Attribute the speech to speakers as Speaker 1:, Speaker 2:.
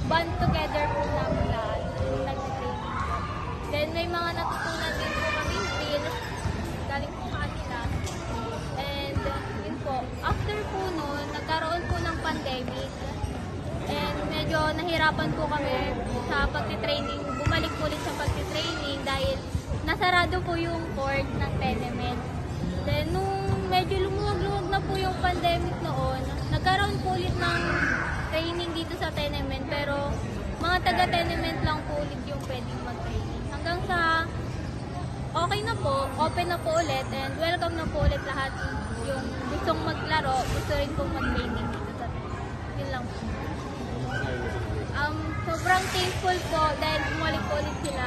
Speaker 1: band together po namin lahat yung nag-training po. Then may mga natutunan din po kami skills galing po sa kanila. And yun po, after po noon, nagkaroon po ng pandemic. And medyo nahirapan po kami sa pagtitraining, bumalik po ulit sa pagtitraining dahil nasarado po yung court ng tenement. Then nung medyo lumuwag-luwag na po yung pandemic noon, nagkaroon po ulit ng training dito sa tenement pero mga taga-tenement lang po ulit yung pwedeng mag-training. Hanggang sa okay na po, open na po ulit and welcome na po ulit lahat yung gustong maglaro, gusto rin pong mag-training dito sa tenement. Yun lang po. Sobrang thankful po dahil bumalik po ulit sila.